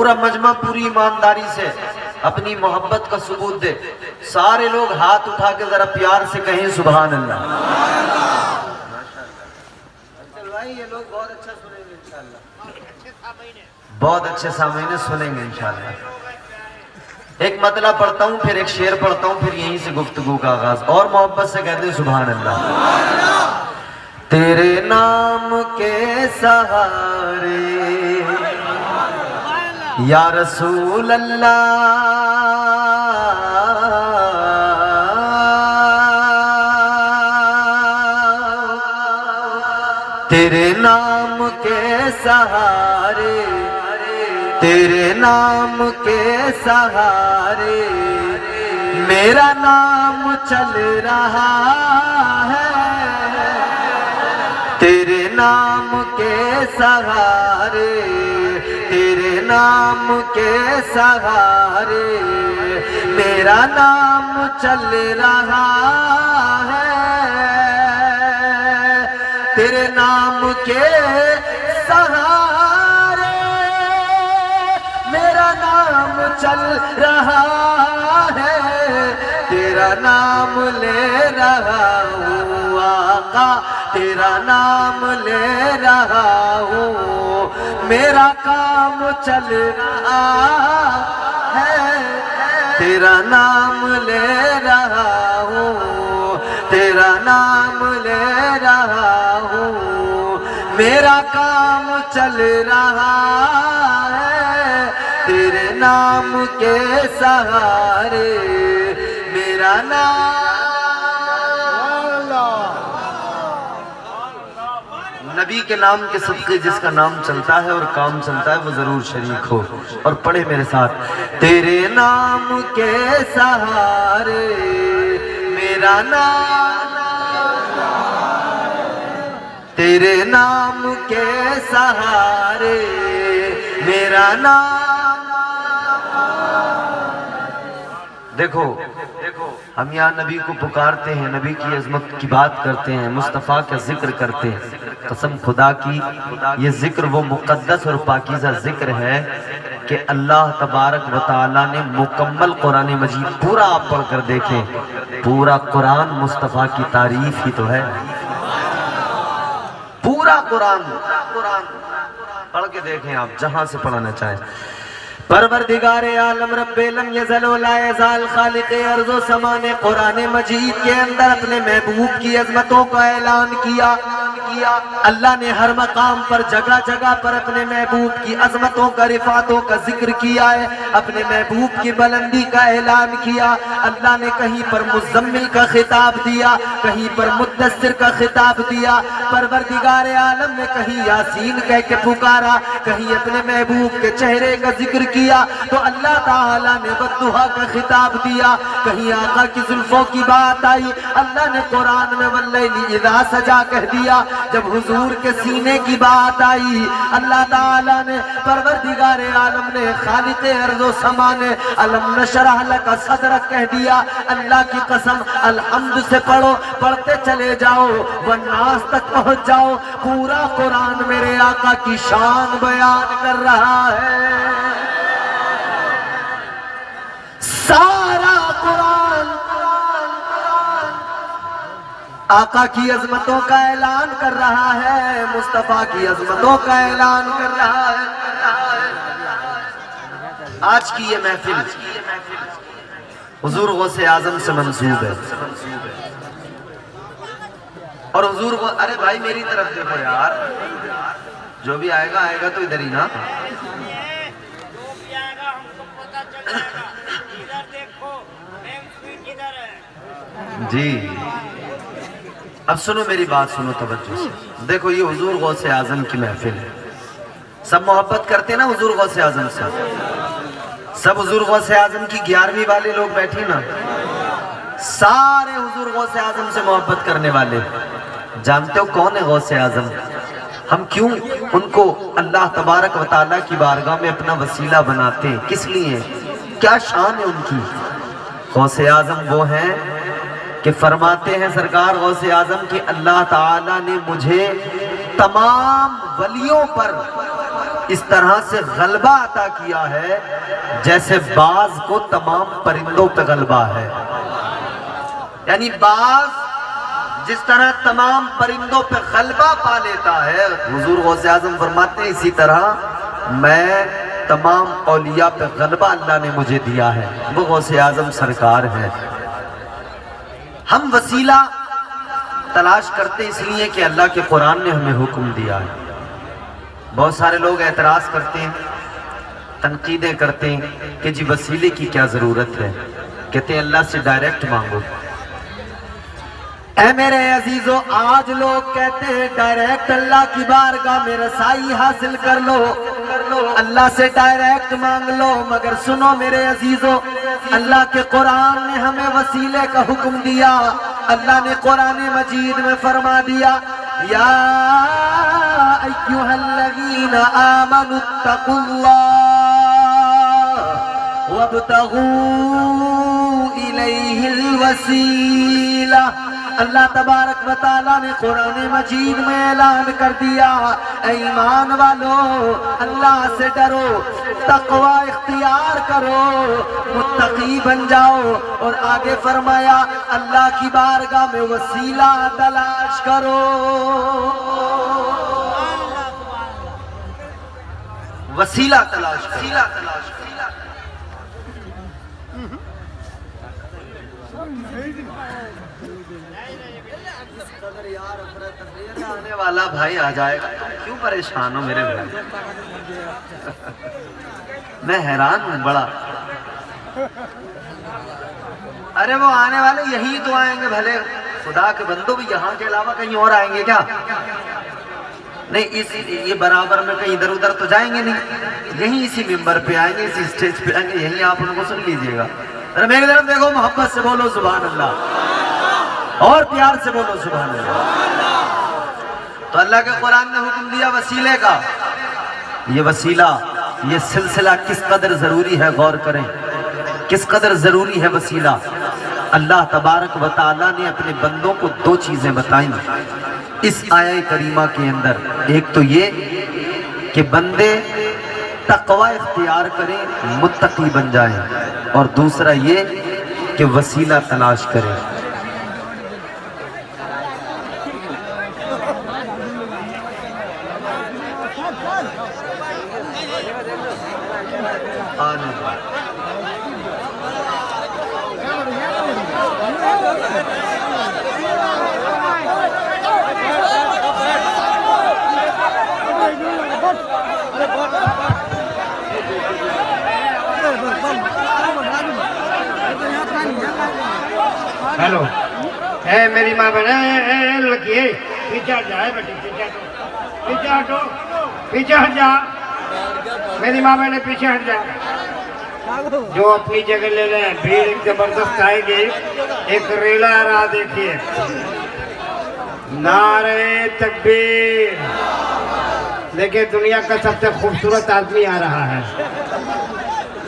پورا مجمع پوری ایمانداری سے اپنی محبت کا ثبوت دے. سارے لوگ ہاتھ اٹھا کے ذرا پیار سے کہیں سبحان اللہ. بھائی یہ لوگ بہت اچھا سنیں گے انشاءاللہ, بہت اچھے سامعین سنیں گے انشاءاللہ. ایک مطلب پڑھتا ہوں پھر ایک شعر پڑھتا ہوں پھر یہیں سے گفتگو کا آغاز, اور محبت سے کہتے ہیں سبحان اللہ. تیرے نام کے سہارے یا رسول اللہ, تیرے نام کے سہارے, تیرے نام کے سہارے میرا نام چل رہا ہے. تیرے نام کے سہارے, تیرے نام کے سہارے میرا نام چل رہا ہے. تیرے نام کے سہارے میرا نام چل رہا ہے. تیرا نام لے رہا ہوں آقا, تیرا نام لے رہا ہوں, میرا کام چل رہا ہے. تیرا نام لے رہا ہوں, تیرا نام لے رہا ہوں, میرا کام چل رہا ہے. تیرے نام کے سہارے میرا نام. نبی کے نام کے صدقے جس کا نام چلتا ہے اور کام چلتا ہے وہ ضرور شریک ہو, اور پڑھے میرے ساتھ. تیرے نام کے سہارے میرا نام, تیرے نام کے سہارے میرا نام. دیکھو ہم یہاں نبی کو پکارتے ہیں, نبی کی عظمت کی بات کرتے ہیں, مصطفیٰ کا ذکر کرتے ہیں. قسم خدا کی یہ ذکر وہ مقدس اور پاکیزہ ذکر ہے کہ اللہ تبارک و تعالیٰ نے مکمل قرآن مجید پورا آپ پڑھ کر دیکھیں, پورا قرآن مصطفیٰ کی تعریف ہی تو ہے. پورا قرآن پڑھ کے دیکھیں آپ جہاں سے پڑھنا چاہیں. پروردگار عالم رب لم یزل و لا یزال خالق ارض و سما نے قرآن مجید کے اندر اپنے محبوب کی عظمتوں کا اعلان کیا. اللہ نے ہر مقام پر جگہ جگہ پر اپنے محبوب کی عظمتوں کا رفعتوں کا ذکر کیا ہے, اپنے محبوب کی بلندی کا اعلان کیا. اللہ نے کہیں پر مزمل کا خطاب دیا, کہیں پر مدثر کا خطاب دیا. پروردگار عالم نے کہیں یاسین کہہ کے پکارا, کہیں اپنے محبوب کے چہرے کا ذکر کیا تو اللہ تعالیٰ نے والضحیٰ کا خطاب دیا. کہیں آقا کی زلفوں کی بات آئی, اللہ نے قرآن میں واللیل اذا سجا کہہ دیا. جب حضور کے سینے کی بات آئی اللہ تعالیٰ نے, پروردگار عالم نے, خالق ارض و سما نے الم نشرح لک صدرک کہہ دیا. اللہ کی قسم الحمد سے پڑھو, پڑھتے چلے جاؤ والناس تک پہنچ جاؤ. پورا قرآن میرے آقا کی شان بیان کر رہا ہے. سارا قرآن آقا کی عظمتوں کا اعلان کر رہا ہے, مصطفیٰ کی عظمتوں کا اعلان کر رہا ہے. آج کی یہ محفل حضور غوث اعظم سے منسوب ہے, اور حضور ارے بھائی میری طرف دیکھو یار, جو بھی آئے گا تو ادھر ہی نا. جی اب سنو میری بات, سنو توجہ سے. دیکھو یہ حضور غوث اعظم کی محفل ہے, سب محبت کرتے ہیں نا حضور غوث اعظم سے, سب حضور غوث اعظم کی 11ویں والے لوگ بیٹھے نا, سارے حضور غوث اعظم سے محبت کرنے والے. جانتے ہو کون ہے غوث اعظم؟ ہم کیوں ان کو اللہ تبارک و تعالیٰ کی بارگاہ میں اپنا وسیلہ بناتے ہیں, کس لیے, کیا شان ہے ان کی؟ غوث اعظم وہ ہیں کہ فرماتے ہیں سرکار غوث اعظم کہ اللہ تعالیٰ نے مجھے تمام ولیوں پر اس طرح سے غلبہ عطا کیا ہے جیسے باز کو تمام پرندوں پہ غلبہ ہے. یعنی باز جس طرح تمام پرندوں پہ غلبہ پا لیتا ہے، حضور غوث اعظم فرماتے ہیں اسی طرح میں تمام اولیاء پہ غلبہ اللہ نے مجھے دیا ہے. وہ غوث اعظم سرکار ہے. ہم وسیلہ تلاش کرتے اس لیے کہ اللہ کے قرآن نے ہمیں حکم دیا ہے. بہت سارے لوگ اعتراض کرتے ہیں، تنقیدیں کرتے ہیں کہ جی وسیلے کی کیا ضرورت ہے، کہتے ہیں اللہ سے ڈائریکٹ مانگو. اے میرے عزیزو، آج لوگ کہتے ہیں ڈائریکٹ اللہ کی بارگاہ میں رسائی حاصل کر لو، اللہ سے ڈائریکٹ مانگ لو. مگر سنو میرے عزیزو، اللہ کے قرآن نے ہمیں وسیلے کا حکم دیا. اللہ نے قرآن مجید میں فرما دیا یا ایھا الذین آمنوا اتقوا اللہ وابتغوا الیہ الوسیلہ. اللہ تبارک و تعالیٰ نے قرآن مجید میں اعلان کر دیا، اے ایمان والو اللہ سے ڈرو، تقوی اختیار کرو، متقی بن جاؤ. اور آگے فرمایا اللہ کی بارگاہ میں وسیلہ تلاش کرو. وسیلہ تلاش کرو. آنے والا بھائی آ جائے گا، کیوں پریشان ہو میرے بھائی؟ میں حیران ہوں بڑا. ارے وہ آنے والے یہی تو آئیں گے، بھلے خدا کے بندوں بھی یہاں کے علاوہ کہیں اور آئیں گے کیا؟ نہیں، یہ برابر میں کہیں ادھر ادھر تو جائیں گے نہیں، یہیں اسی ممبر پہ آئیں گے، اسی اسٹیج پہ آئیں گے، یہیں آپ ان کو سن لیجئے گا. ذرا میری طرف دیکھو، محبت سے بولو سبحان اللہ، اور پیار سے بولو سبحان اللہ. تو اللہ کے قرآن نے حکم دیا وسیلے کا. یہ وسیلہ، یہ سلسلہ کس قدر ضروری ہے، غور کریں کس قدر ضروری ہے وسیلہ. اللہ تبارک و تعالیٰ نے اپنے بندوں کو دو چیزیں بتائیں اس آیہ کریمہ کے اندر. ایک تو یہ کہ بندے تقوی اختیار کریں، متقی بن جائیں، اور دوسرا یہ کہ وسیلہ تلاش کریں. ہیلو، اے میری ماں بہن لکیے پیچھے ہٹ جائے بیٹی، پیچھے ہٹو، پیچھے ہٹ جا. میری ماں بہن پیچھے ہٹ جا. جو اپنی جگہ لے رہے ہیں، بھیڑ ایک زبردست آئے گی. ایک ریلا آ رہا دیکھیے، نعرہ تکبیر. دیکھیں دنیا کا سب سے خوبصورت آدمی آ رہا ہے.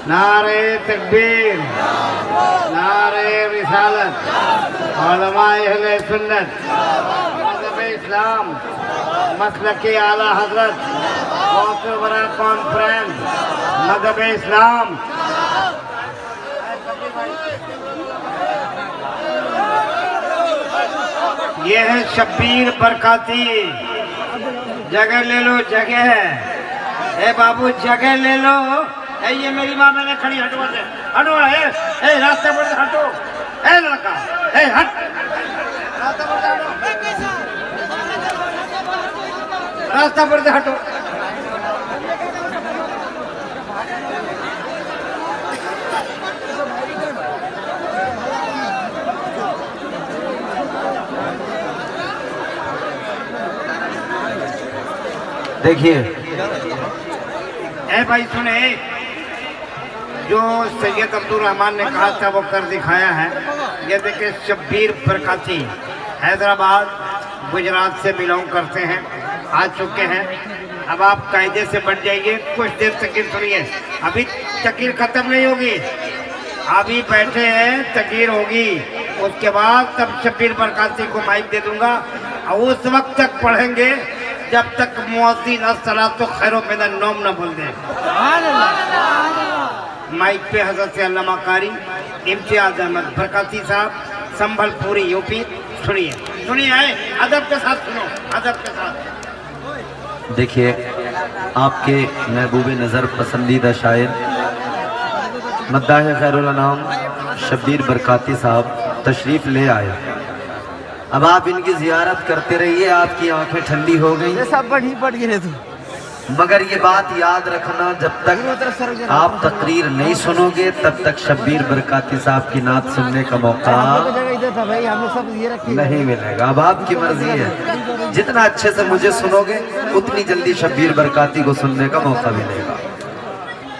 نعرہ تکبیر، نعرہ رسالت، علماء اہل سنت، مذہب اسلام، مسلک اعلیٰ حضرت، غوث الورا کانفرنس، مذہب اسلام. یہ ہے شبیر برکاتی. جگہ لے لو، جگہ ہے. اے بابو جگہ لے لو. اے یہ میری ماں میں نے کھڑی، ہٹو سے ہٹو. اے راستے پر سے ہٹو. اے لڑکا، اے ہٹ، راستہ پر سے ہٹو، راستہ پر سے ہٹو. دیکھیے اے بھائی سنیں، جو سید عبدالرحمن نے کہا تھا وہ کر دکھایا ہے. یہ دیکھیں شبیر برکاتی حیدرآباد گجرات سے بلونگ کرتے ہیں، آ چکے ہیں. اب آپ قاعدے سے بٹ جائیے. کچھ دیر تقریر سنیے، ابھی تقریر ختم نہیں ہوگی، ابھی بیٹھے ہیں، تقریر ہوگی. اس کے بعد تب شبیر برکاتی کو مائک دے دوں گا، اور اس وقت تک پڑھیں گے جب تک مؤذن الصلاۃ خیر من النوم نہ بول دے. مائک پہ حضرت علامہ قاری امتیاز احمد برکاتی صاحب سنبھل پوری یو پی. سنیے ادب کے ساتھ سنو, ادب کے ساتھ. دیکھیے آپ کے محبوب نظر پسندیدہ شاعر مداح خیر الانام شبیر برکاتی صاحب تشریف لے آئے. اب آپ ان کی زیارت کرتے رہیے, آپ کی آنکھیں ٹھنڈی ہو گئی. مگر یہ بات یاد رکھنا, جب تک آپ تقریر نہیں سنو گے تب تک شبیر برکاتی صاحب کی نعت سننے کا موقع نہیں ملے گا. اب آپ کی مرضی ہے, جتنا اچھے سے مجھے سنو گے اتنی جلدی شبیر برکاتی کو سننے کا موقع ملے گا.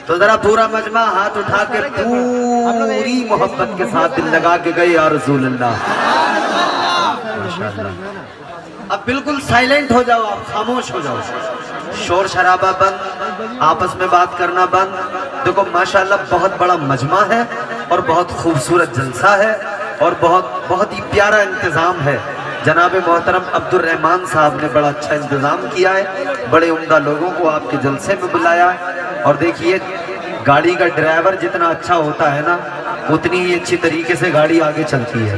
تو ذرا پورا مجمع ہاتھ اٹھا کے پوری محبت کے ساتھ دل لگا کے گئے یا رسول اللہ. ماشاءاللہ. اب بالکل سائلنٹ ہو جاؤ, آپ خاموش ہو جاؤ, شور شرابہ بند, آپس میں بات کرنا بند. دیکھو ماشاءاللہ بہت بڑا مجمع ہے اور بہت خوبصورت جلسہ ہے اور بہت ہی پیارا انتظام ہے. جناب محترم عبد الرحمن صاحب نے بڑا اچھا انتظام کیا ہے, بڑے عمدہ لوگوں کو آپ کے جلسے میں بلایا ہے. اور دیکھیے گاڑی کا ڈرائیور جتنا اچھا ہوتا ہے نا اتنی ہی اچھی طریقے سے گاڑی آگے چلتی ہے.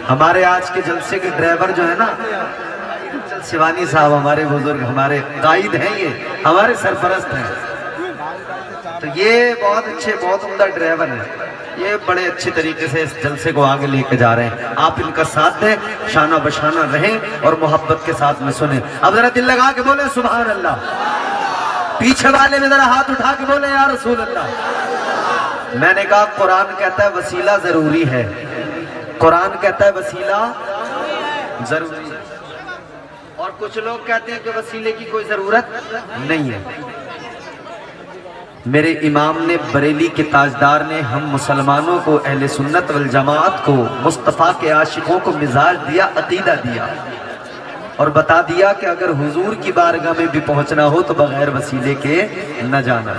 ہمارے آج کے جلسے کے ڈرائیور جو ہے نا سیوانی صاحب, ہمارے بزرگ, ہمارے قائد ہیں, یہ ہمارے سرپرست ہیں. تو یہ بہت اچھے بہت عمدہ ڈرائیور ہیں, یہ بڑے اچھے طریقے سے اس جلسے کو آگے لے کے جا رہے ہیں. آپ ان کا ساتھ دیں, شانہ بشانہ رہیں اور محبت کے ساتھ میں سنیں. اب ذرا دل لگا کے بولیں سبحان اللہ. پیچھے والے میں ذرا ہاتھ اٹھا کے بولیں یا رسول اللہ. میں نے کہا قرآن کہتا ہے وسیلہ ضروری ہے, قرآن کہتا ہے وسیلہ ضروری ہے, اور کچھ لوگ کہتے ہیں کہ وسیلے کی کوئی ضرورت نہیں ہے. میرے امام نے, بریلی کے تاجدار نے ہم مسلمانوں کو, اہل سنت والجماعت کو, مصطفیٰ کے عاشقوں کو مزاج دیا, عقیدہ دیا اور بتا دیا کہ اگر حضور کی بارگاہ میں بھی پہنچنا ہو تو بغیر وسیلے کے نہ جانا.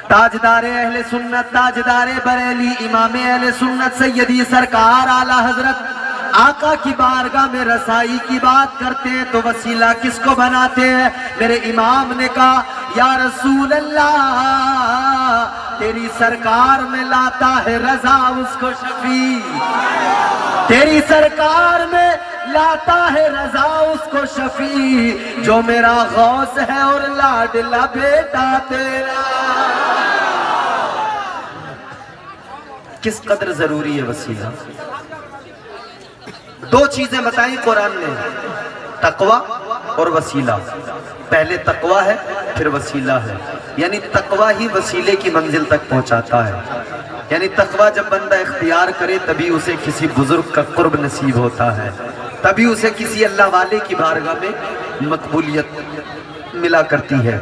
تاجدار اہل سنت, تاجدار بریلی, امام اہل سنت سیدی سرکار اعلیٰ حضرت آقا کی بارگاہ میں رسائی کی بات کرتے ہیں تو وسیلہ کس کو بناتے ہیں؟ میرے امام نے کہا یا رسول اللہ تیری سرکار میں لاتا ہے رضا اس کو شفیع, تیری سرکار میں لاتا ہے رضا اس کو شفیع, جو میرا غوث ہے اور لاڈلا بیٹا تیرا. کس قدر ضروری ہے وسیلہ. دو چیزیں بتائیں قرآن نے, تقوی اور وسیلہ. پہلے تقوی ہے پھر وسیلہ ہے, یعنی تقوی ہی وسیلے کی منزل تک پہنچاتا ہے. یعنی تقوی جب بندہ اختیار کرے تبھی اسے کسی بزرگ کا قرب نصیب ہوتا ہے, تبھی اسے کسی اللہ والے کی بارگاہ میں مقبولیت ملا کرتی ہے.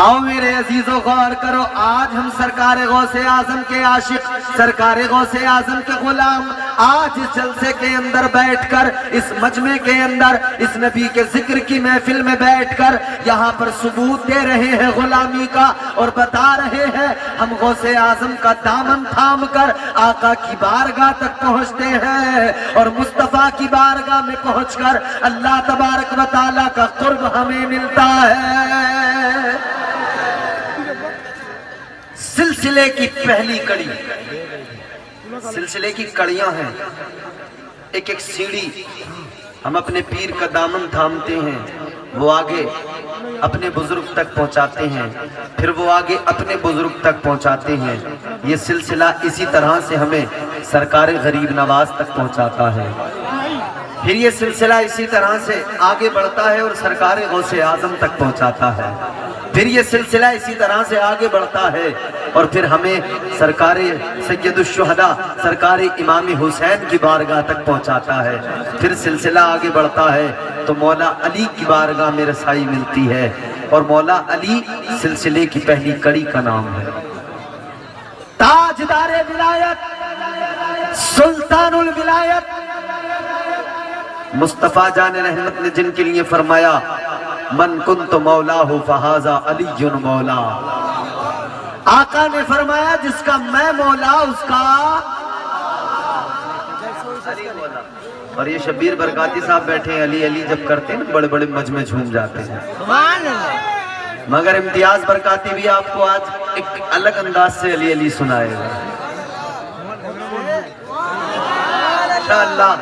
آؤ میرے عزیزو غور کرو, آج ہم سرکار غوث اعظم کے عاشق, سرکار غوث اعظم کے غلام, آج اس جلسے کے اندر بیٹھ کر, اس مجمع کے اندر, اس نبی کے ذکر کی محفل میں بیٹھ کر یہاں پر ثبوت دے رہے ہیں غلامی کا اور بتا رہے ہیں ہم غوث اعظم کا دامن تھام کر آقا کی بارگاہ تک پہنچتے ہیں اور مصطفیٰ کی بارگاہ میں پہنچ کر اللہ تبارک و تعالیٰ کا قرب ہمیں ملتا ہے. سلسلے کی پہلی کڑی, سلسلے کی کڑیاں ہیں, ایک ایک سیڑھی. ہم اپنے پیر کا دامن تھامتے ہیں, وہ آگے اپنے بزرگ تک پہنچاتے ہیں, پھر وہ آگے اپنے بزرگ تک پہنچاتے ہیں. یہ سلسلہ اسی طرح سے ہمیں سرکار غریب نواز تک پہنچاتا ہے. پھر یہ سلسلہ اسی طرح سے آگے بڑھتا ہے اور سرکار غوث اعظم تک پہنچاتا ہے. پھر یہ سلسلہ اسی طرح سے آگے بڑھتا ہے اور پھر ہمیں سرکار سید الشہداء, سرکار امام حسین کی بارگاہ تک پہنچاتا ہے. پھر سلسلہ آگے بڑھتا ہے تو مولا علی کی بارگاہ میں رسائی ملتی ہے اور مولا علی سلسلے کی پہلی کڑی کا نام ہے. تاجدار ولایت, سلطان الولایت, مصطفیٰ جان رحمت نے جن کے لیے فرمایا من کنت مولاہ فہذا علی مولا, آقا نے فرمایا جس کا میں مولا اس کا علی مولا. اور یہ شبیر برکاتی صاحب بیٹھے ہیں، علی علی جب کرتے ہیں بڑے بڑے مجمع جھوم جاتے ہیں، مگر امتیاز برکاتی بھی آپ کو آج ایک الگ انداز سے علی علی سنائے گا انشاءاللہ۔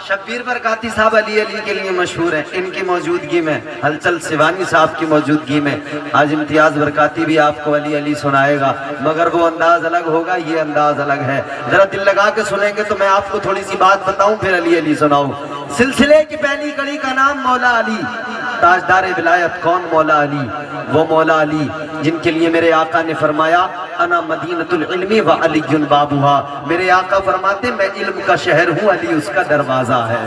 شبیر برکاتی صاحب علی علی کے لیے مشہور ہیں، ان کی موجودگی میں، ہلچل سیوانی صاحب کی موجودگی میں آج امتیاز برکاتی بھی آپ کو علی علی سنائے گا، مگر وہ انداز الگ ہوگا، یہ انداز الگ ہے۔ ذرا دل لگا کے سنیں گے تو میں آپ کو تھوڑی سی بات بتاؤں پھر علی علی سناؤں۔ سلسلے کی پہلی کڑی کا نام مولا علی، تاجدار ولایت کون؟ مولا علی، وہ مولا علی جن کے لیے میرے آقا نے فرمایا انا مدینۃ العلم و علی بابھا، میرے آقا فرماتے میں علم کا شہر ہوں، علی اس کا دروازہ ہے۔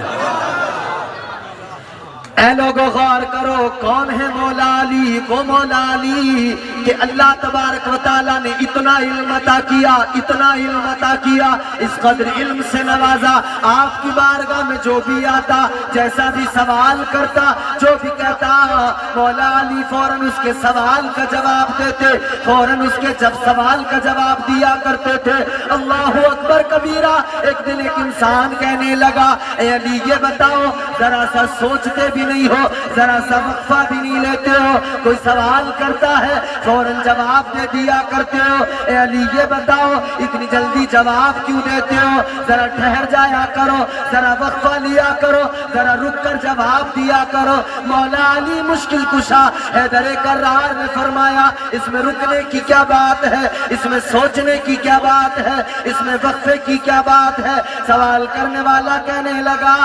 اے لوگو غور کرو، کون ہے مولا علی؟ وہ مولا علی کہ اللہ تبارک و تعالیٰ نے اتنا علم عطا کیا، اتنا علم عطا کیا، اس قدر علم سے نوازا، آپ کی بارگاہ میں جو بھی آتا، جیسا بھی سوال کرتا، جو بھی کہتا، مولا علی فوراً اس کے سوال کا جواب دیتے، فوراً اس کے جب سوال کا جواب دیا کرتے تھے۔ اللہ اکبر کبیرہ۔ ایک دن ایک انسان کہنے لگا، اے علی یہ بتاؤ، ذرا سا سوچتے بھی نہیں ہو، ذرا سا وقفہ بھی نہیں لیتے ہو، کوئی سوال کرتا ہے فوراً جواب دے دیا کرتے ہو، اے علی یہ بتاؤ اتنی جلدی جواب کیوں دیتے ہو؟ ذرا ٹھہر جایا کرو، ذرا وقفہ لیا کرو، ذرا رک کر جواب دیا کرو۔ مولا علی مشکل کشا حیدر کرار نے فرمایا اس میں رکنے کی کیا بات ہے، اس میں سوچنے کی کیا بات ہے، اس میں وقفے کی کیا بات ہے؟ سوال کرنے والا کہنے لگا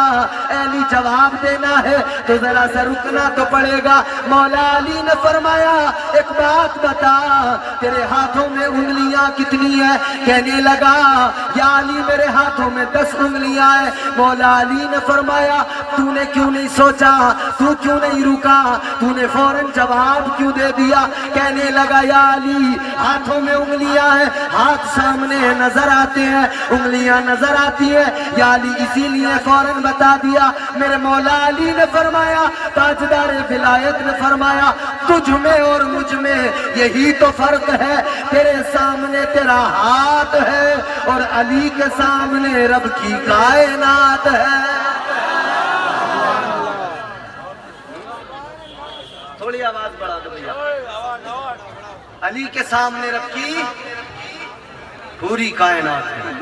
اے علی جواب دینا ہے تو ذرا سا رکنا تو پڑے گا۔ مولا علی نے فرمایا ایک بات بتا، تیرے ہاتھوں میں انگلیاں کتنی ہیں؟ کہنے لگا یا علی میرے ہاتھوں میں 10 انگلیاں ہیں۔ مولا علی نے فرمایا تو نے کیوں نہیں سوچا، تو کیوں نہیں رکا، تو نے فوراً جواب کیوں دے دیا؟ کہنے لگا یا علی ہاتھوں میں انگلیاں ہیں، ہاتھ سامنے نظر آتے ہیں، انگلیاں نظر آتی ہیں، یا علی اسی لیے فوراً بتا دیا۔ میرے مولا علی نے فرمایا، تاجدار ولایت نے فرمایا تجھ میں اور مجھ میں یہی تو فرق ہے، تیرے سامنے تیرا ہاتھ ہے اور علی کے سامنے رب کی کائنات ہے۔ تھوڑی آواز بڑھا دو بھیا۔ علی کے سامنے رب کی پوری کائنات ہے۔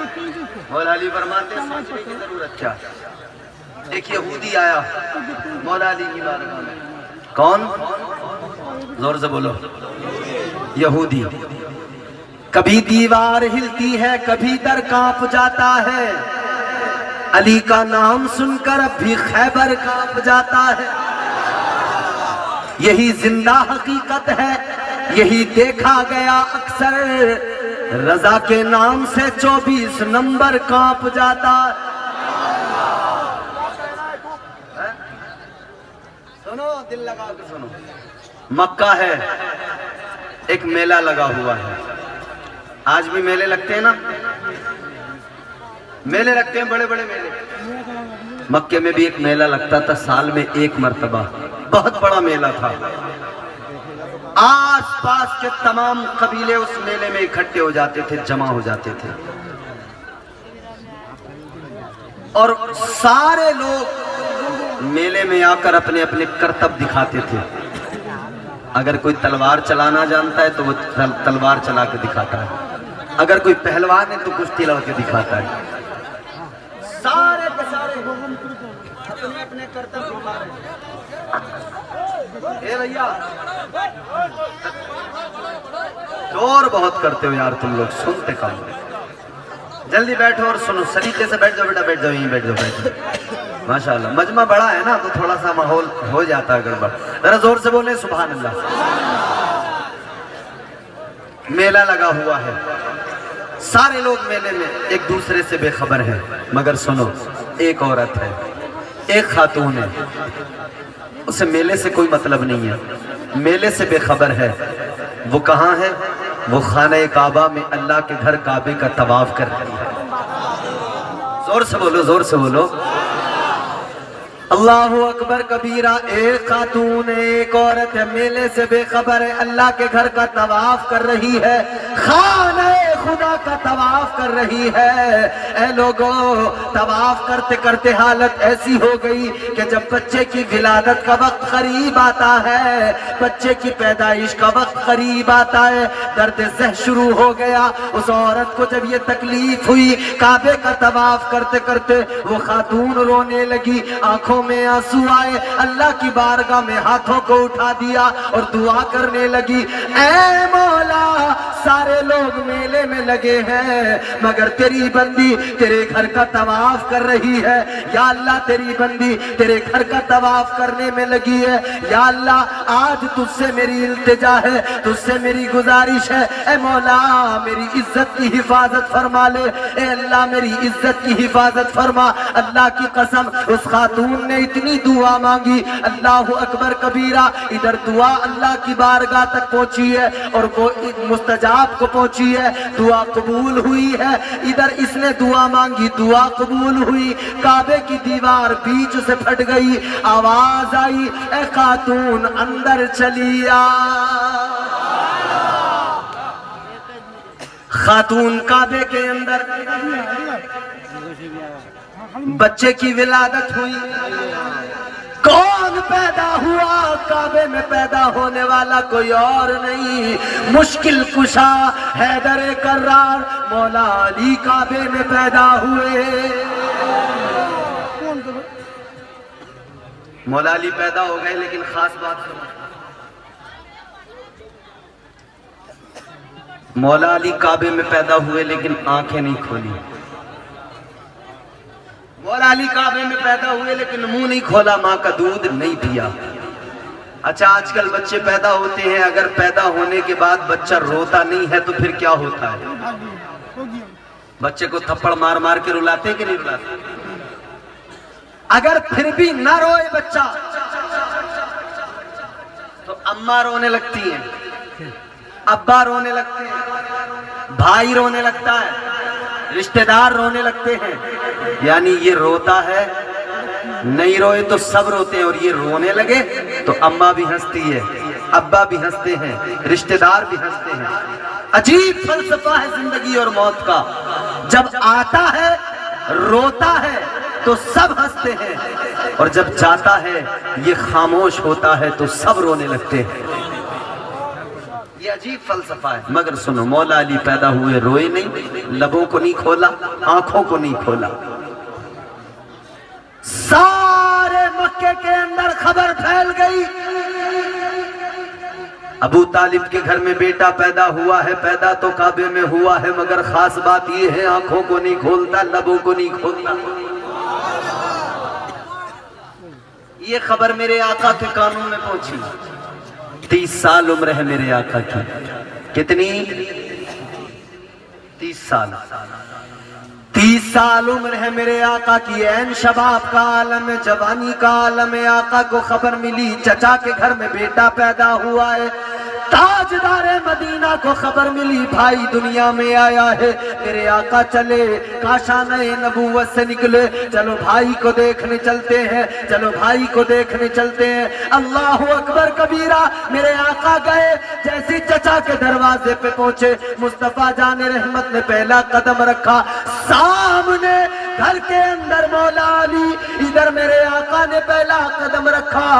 مولا علی فرماتے ہیں سوچنے کی ضرورت کیا؟ ایک یہودی آیا مولا علی کی بارگاہ میں، کون؟ زور سے بولو، یہودی۔ کبھی دیوار ہلتی ہے، کبھی در کانپ جاتا ہے، علی کا نام سن کر اب بھی خیبر کانپ جاتا ہے۔ یہی زندہ حقیقت ہے، یہی دیکھا گیا اکثر، رضا کے نام سے 24 نمبر کانپ جاتا ہے۔ سنو دل لگا کے سنو، مکہ ہے، ایک میلہ لگا ہوا ہے، آج بھی میلے لگتے ہیں نا، میلے لگتے ہیں بڑے بڑے میلے۔ مکے میں بھی ایک میلہ لگتا تھا سال میں ایک مرتبہ، بہت بڑا میلہ تھا، آس پاس کے تمام قبیلے اس میلے میں اکٹھے ہو جاتے تھے، جمع ہو جاتے تھے، اور سارے لوگ میلے میں آ کر اپنے اپنے کرتب دکھاتے تھے۔ اگر کوئی تلوار چلانا جانتا ہے تو وہ تلوار چلا کے دکھاتا ہے، اگر کوئی پہلوان ہے تو کشتی لڑ کے دکھاتا ہے، سارے کے سارے اپنے اپنے کرتب دکھا رہے ہیں۔ اے بھیا شور بہت کرتے ہو یار تم لوگ، سنتے کم ہو، جلدی بیٹھو اور سنو، سلیقے سے بیٹھ جاؤ بیٹا، بیٹھ جاؤ، یہیں بیٹھ جاؤ، بیٹھ جاؤ۔ ماشاءاللہ مجمع بڑا ہے نا تو تھوڑا سا ماحول ہو جاتا ہے گڑبڑ، ذرا زور سے بولیں سبحان اللہ۔ میلہ لگا ہوا ہے، سارے لوگ میلے میں ایک دوسرے سے بے خبر ہیں، مگر سنو ایک عورت ہے، ایک خاتون ہے، اسے میلے سے کوئی مطلب نہیں ہے، میلے سے بے خبر ہے۔ وہ کہاں ہے؟ وہ خانہ کعبہ میں اللہ کے گھر کعبے کا طواف کر رہی ہے۔ زور سے بولو، زور سے بولو، اللہ اکبر کبیرہ۔ ایک خاتون ایک عورت ہے، میلے سے بے خبر ہے، اللہ کے گھر کا طواف کر رہی ہے، خانہ خدا کا طواف کر رہی ہے۔ اے لوگوں، طواف کرتے کرتے حالت ایسی ہو گئی کہ جب بچے کی ولادت کا وقت قریب آتا ہے، بچے کی پیدائش کا وقت قریب آتا ہے، درد ذہ شروع ہو گیا۔ اس عورت کو جب یہ تکلیف ہوئی، کعبے کا طواف کرتے کرتے وہ خاتون رونے لگی، آنکھوں میں آنسو آئے، اللہ کی بارگاہ میں ہاتھوں کو اٹھا دیا اور دعا کرنے لگی، اے مولا سارے لوگ میلے میں لگے ہیں مگر تیری بندی تیرے گھر کا طواف کر رہی ہے، یا اللہ تیری بندی تیرے گھر کا طواف کرنے میں لگی ہے، یا اللہ آج تجھ سے میری التجا ہے، تجھ سے میری گزارش ہے، اے مولا میری عزت کی حفاظت فرما لے، اے اللہ میری عزت کی حفاظت فرما۔ اللہ کی قسم اس خاتون نے اتنی دعا مانگی، اللہ اکبر کبیرہ، ادھر دعا اللہ کی بارگاہ تک پہنچی ہے اور وہ مستجاب کو پہنچی ہے، دعا قبول ہوئی ہے، ادھر اس نے دعا مانگی، دعا قبول ہوئی، کعبے کی دیوار بیچ سے پھٹ گئی، آواز آئی، اے خاتون اندر چلی آ۔ خاتون کعبے کے اندر، بچے کی ولادت ہوئی، کون پیدا ہوا؟ کعبے میں پیدا ہونے والا کوئی اور نہیں، مشکل کشا حیدر کرار مولا علی کعبے میں پیدا ہوئے۔ مولا علی پیدا ہو گئے، لیکن خاص بات سنو، مولا علی کعبے میں پیدا ہوئے لیکن آنکھیں نہیں کھولی۔ مولا علی کعبے میں پیدا ہوئے لیکن منہ نہیں کھولا، ماں کا دودھ نہیں پیا۔ اچھا آج کل بچے پیدا ہوتے ہیں، اگر پیدا ہونے کے بعد بچہ روتا نہیں ہے تو پھر کیا ہوتا ہے؟ بچے کو تھپڑ مار مار کے رلاتے ہیں کہ نہیں رلاتے؟ اگر پھر بھی نہ روئے بچہ تو اماں رونے لگتی ہیں، ابا رونے لگتے ہیں، بھائی رونے لگتا ہے، رشتہ دار رونے لگتے ہیں، یعنی یہ روتا ہے، نہیں روئے تو سب روتے ہیں، اور یہ رونے لگے تو اماں بھی ہنستی ہے، ابا بھی ہنستے ہیں، رشتہ دار بھی ہنستے ہیں۔ عجیب فلسفہ ہے زندگی اور موت کا، جب آتا ہے روتا ہے تو سب ہنستے ہیں، اور جب جاتا ہے یہ خاموش ہوتا ہے تو سب رونے لگتے ہیں۔ یہ عجیب فلسفہ ہے، مگر سنو مولا علی پیدا ہوئے روئے نہیں، لبوں کو نہیں کھولا، آنکھوں کو نہیں کھولا۔ سارے مکے کے اندر خبر پھیل گئی، ابو طالب کے گھر میں بیٹا پیدا ہوا ہے، پیدا تو کعبے میں ہوا ہے، مگر خاص بات یہ ہے آنکھوں کو نہیں کھولتا، لبوں کو نہیں کھولتا۔ یہ خبر میرے آقا کے کانوں میں پہنچی، 30 سال عمر ہے میرے آقا کی، کتنی؟ 30 سال، 30 سال عمر ہے میرے آقا کی، عین شباب کا عالم ہے، جوانی کا عالم ہے۔ آقا کو خبر ملی چچا کے گھر میں بیٹا پیدا ہوا ہے، تاجدار مدینہ کو خبر ملی بھائی دنیا میں آیا ہے۔ میرے آقا چلے کاشانہ نبوت سے نکلے، چلو بھائی کو دیکھنے چلتے ہیں، چلو بھائی کو دیکھنے چلتے ہیں۔ اللہ اکبر کبیرہ، میرے آقا گئے، جیسی چچا کے دروازے پہ پہنچے، مصطفیٰ جان رحمت نے پہلا قدم رکھا، سامنے گھر کے اندر مولا علی، ادھر میرے آقا نے پہلا قدم رکھا،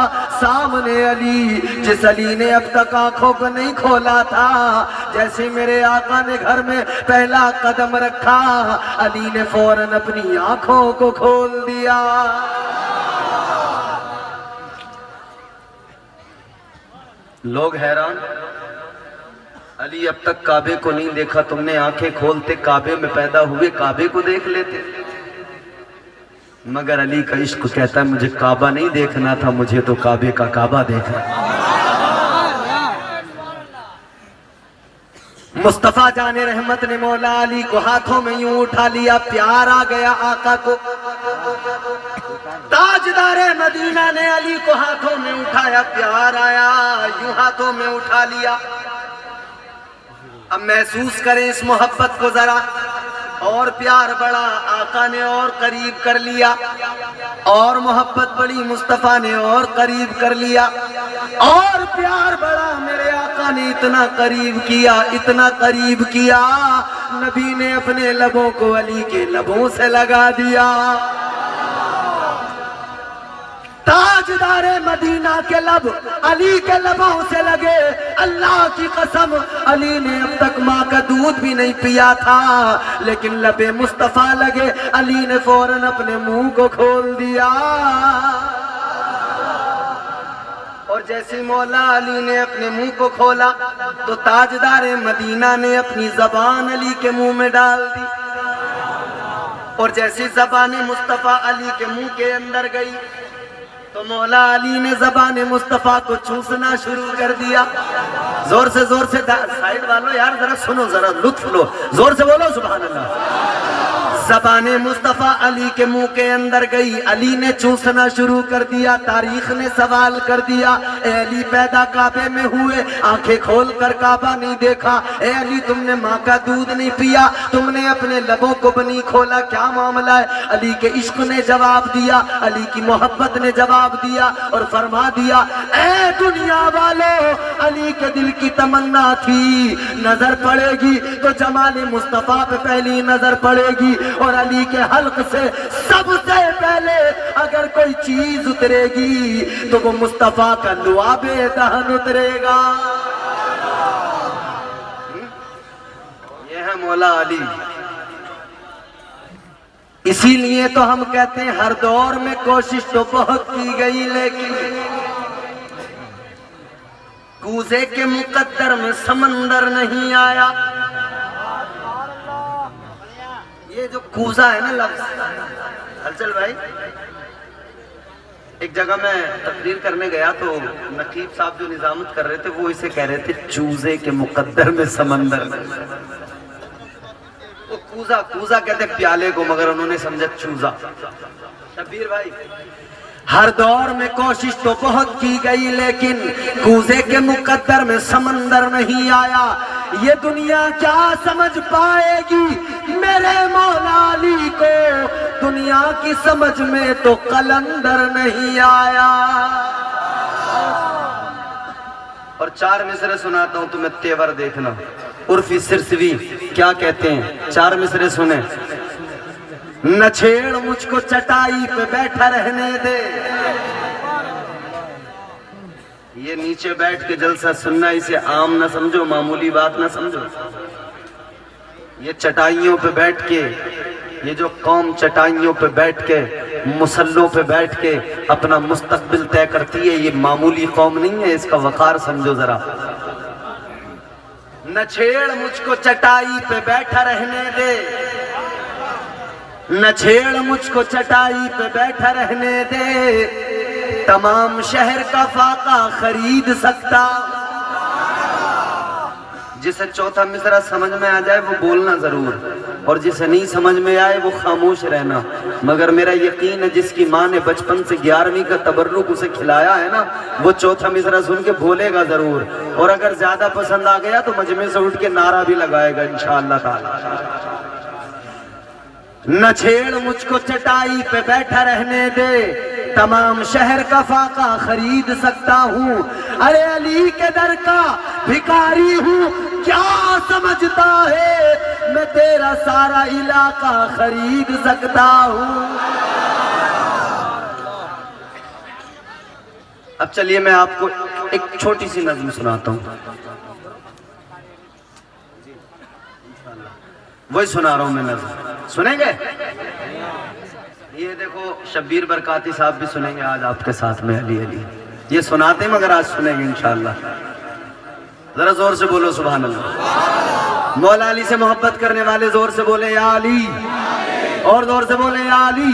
سامنے علی، جس علی نے اب تک آنکھوں کو نہیں کھولا تھا، جیسے میرے آقا نے گھر میں پہلا قدم رکھا، علی نے فوراً اپنی آنکھوں کو کھول دیا۔ لوگ حیران، علی اب تک کعبے کو نہیں دیکھا، تم نے آنکھیں کھولتے کعبے میں پیدا ہوئے کعبے کو دیکھ لیتے۔ مگر علی کا عشق کہتا ہے مجھے کعبہ نہیں دیکھنا تھا، مجھے تو کعبے کا کعبہ دیکھنا۔ مصطفیٰ جان رحمت نے مولا علی کو ہاتھوں میں یوں اٹھا لیا، پیار آ گیا آقا کو۔ تاجدار مدینہ نے علی کو ہاتھوں میں اٹھایا، پیار آیا، یوں ہاتھوں میں اٹھا لیا۔ اب محسوس کریں اس محبت کو ذرا، اور پیار بڑا، آقا نے اور قریب کر لیا، اور محبت بڑی، مصطفیٰ نے اور قریب کر لیا، اور پیار بڑا، میرے آقا آقا نے اتنا قریب کیا، اتنا قریب کیا، نبی نے اپنے لبوں کو علی کے لبوں سے لگا دیا۔ تاجدار مدینہ کے لب علی کے لبوں سے لگے، اللہ کی قسم علی نے اب تک ماں کا دودھ بھی نہیں پیا تھا، لیکن لب مصطفیٰ لگے، علی نے فوراً اپنے منہ کو کھول دیا۔ اور جیسے مولا علی نے اپنے منہ کو کھولا تو تاجدار مدینہ نے اپنی زبان علی کے منہ میں ڈال دی، اور جیسی زبان مصطفیٰ علی کے منہ کے اندر گئی تو مولا علی نے زبان مصطفیٰ کو چوسنا شروع کر دیا۔ زور سے سائیڈ والو یار ذرا سنو، ذرا لطف لو، زور سے بولو سبحان اللہ۔ زبان مصطفیٰ علی کے منہ کے اندر گئی، علی نے چوسنا شروع کر دیا۔ تاریخ نے سوال کر دیا، اے علی پیدا کعبے میں ہوئے، آنکھیں کھول کر کعبہ نہیں دیکھا، اے علی تم نے ماں کا دودھ نہیں پیا، تم نے اپنے لبوں کو نہیں کھولا، کیا معاملہ ہے؟ علی کے عشق نے جواب دیا، علی کی محبت نے جواب دیا اور فرما دیا، اے دنیا والو، علی کے دل کی تمنا تھی نظر پڑے گی تو جمال مصطفیٰ پہ پہلی نظر پڑے گی، اور علی کے حلق سے سب سے پہلے اگر کوئی چیز اترے گی تو وہ مصطفیٰ کا لعاب دہن اترے گا۔ یہ ہے مولا علی۔ اسی لیے تو ہم کہتے ہیں ہر دور میں کوشش تو بہت کی گئی، لیکن کوزے کے مقدر میں سمندر نہیں آیا۔ یہ جو کوزہ ہے نا لفظ، ہلچل بھائی، ایک جگہ میں تقریر کرنے گیا تو نقیب صاحب جو نظامت کر رہے تھے وہ اسے کہہ رہے تھے چوزے کے مقدر میں سمندر میں۔ وہ کوزہ کہتے پیالے کو، مگر انہوں نے سمجھا چوزہ۔ شبیر بھائی، ہر دور میں کوشش تو بہت کی گئی، لیکن کوزے کے مقدر میں سمندر نہیں آیا۔ یہ دنیا کیا سمجھ پائے گی میرے مولا علی کو، دنیا کی سمجھ میں تو قلندر نہیں آیا۔ اور چار مصرے سناتا ہوں تمہیں، تیور دیکھنا۔ عرفی سرسوی کیا کہتے ہیں، چار مصرے سنیں۔ نہ چھیڑ مجھ کو چٹائی پہ بیٹھا رہنے دے، یہ نیچے بیٹھ کے جلسہ سننا اسے عام نہ سمجھو، معمولی بات نہ سمجھو۔ یہ چٹائیوں پہ بیٹھ کے، یہ جو قوم چٹائیوں پہ بیٹھ کے، مسلوں پہ بیٹھ کے اپنا مستقبل طے کرتی ہے، یہ معمولی قوم نہیں ہے، اس کا وقار سمجھو ذرا۔ نہ چھیڑ مجھ کو چٹائی پہ بیٹھا رہنے دے، نہ چھیڑ مجھ کو چٹائی پہ بیٹھا رہنے دے، تمام شہر کا فاقہ خرید سکتا۔ جسے چوتھا مصرع سمجھ میں آ جائے وہ بولنا ضرور، اور جسے نہیں سمجھ میں آئے وہ خاموش رہنا، مگر میرا یقین ہے جس کی ماں نے بچپن سے 11ویں کا تبرک اسے کھلایا ہے نا، وہ چوتھا مصرع سن کے بولے گا ضرور، اور اگر زیادہ پسند آ گیا تو مجمع سے اٹھ کے نعرہ بھی لگائے گا انشاءاللہ تعالی۔ نہ چھیڑ مجھ کو چٹائی پہ بیٹھا رہنے دے، تمام شہر کا فاقہ خرید سکتا ہوں، ارے علی کے در کا بھکاری ہوں، کیا سمجھتا ہے میں تیرا سارا علاقہ خرید سکتا ہوں۔ اب چلیے میں آپ کو ایک چھوٹی سی نظم سناتا ہوں، وہی سنا رہا ہوں میں نظم، سنیں گے؟ یہ دیکھو شبیر برکاتی صاحب بھی سنیں گے آج آپ کے ساتھ میں، علی علی یہ سناتے ہیں مگر آج سنیں گے انشاءاللہ۔ ذرا زور سے بولو سبحان اللہ۔ مولا علی سے محبت کرنے والے زور سے بولے یا علی، اور زور سے بولے یا علی۔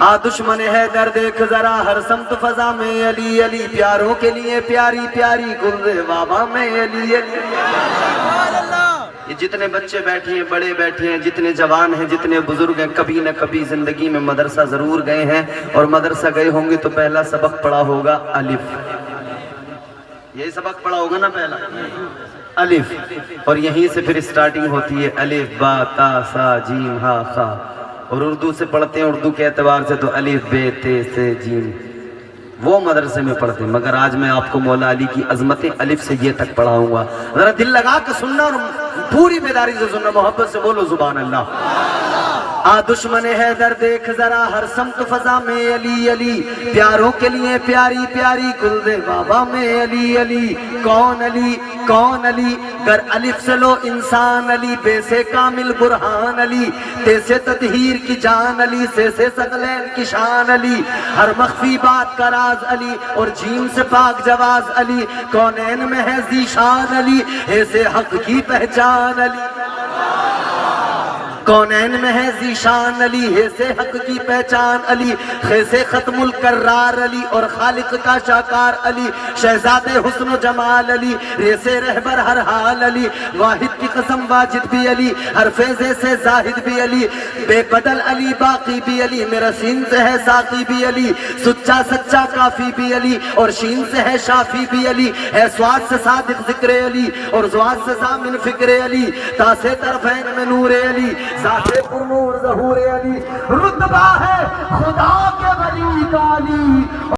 آ دشمن ہے در دیکھ ذرا ہر سمت فضا میں علی علی، پیاروں کے لیے پیاری پیاری گل بابا میں علی علی۔ یہ جتنے بچے بیٹھے ہیں، بڑے بیٹھے ہیں، جتنے جوان ہیں، جتنے بزرگ ہیں، کبھی نہ کبھی زندگی میں مدرسہ ضرور گئے ہیں، اور مدرسہ گئے ہوں گے تو پہلا سبق پڑھا ہوگا الف، یہی سبق پڑھا ہوگا نا پہلا الف، اور یہیں سے پھر سٹارٹنگ ہوتی ہے الف با تا سا جیم ہا خا، اور اردو سے پڑھتے ہیں اردو کے اعتبار سے تو الف بے تے سے جیم، وہ مدرسے میں پڑھتے ہیں، مگر آج میں آپ کو مولا علی کی عظمتیں الف سے یہ تک پڑھاؤں گا، ذرا دل لگا کے سننا اور پوری بیداری سے سننا، محبت سے بولو سبحان اللہ۔ دشمن حیدر دیکھ ذرا ہر سمت فضا میں علی علی، پیاروں کے لیے پیاری پیاری گل دے بابا میں علی علی، کون علی کون علی، گر الف سے لو انسان علی، بے سے کامل برہان علی، تے سے تطہیر کی جان علی، سے ثقلین کی شان علی، ہر مخفی بات کا راز علی، اور جیم سے پاک جواز علی، کونین میں ہے ذیشان علی، ہے سے حق کی پہچان علی، کونین میں ہے ذیشان علی، ہے سے حق کی پہچان علی، خے سے ختم القرار علی، اور خالق کا شاکار علی، شہزاد حسن و جمال علی، رے سے رہبر ہر حال علی، واحد کی قسم واجد بھی علی، ہر فیضے سے زاہد بھی علی، بے بدل علی باقی بھی علی، میرا سین سے ہے ساقی بھی علی، سچا سچا کافی بھی علی، اور شین سے ہے شافی بھی علی، ہے سواد سے صادق ذکر علی، اور زواد سے ضامن فکر علی، تا سے طرفین میں نور علی، ذات پر نور ظہور علی، رتبہ ہے خدا کے ولی کا علی۔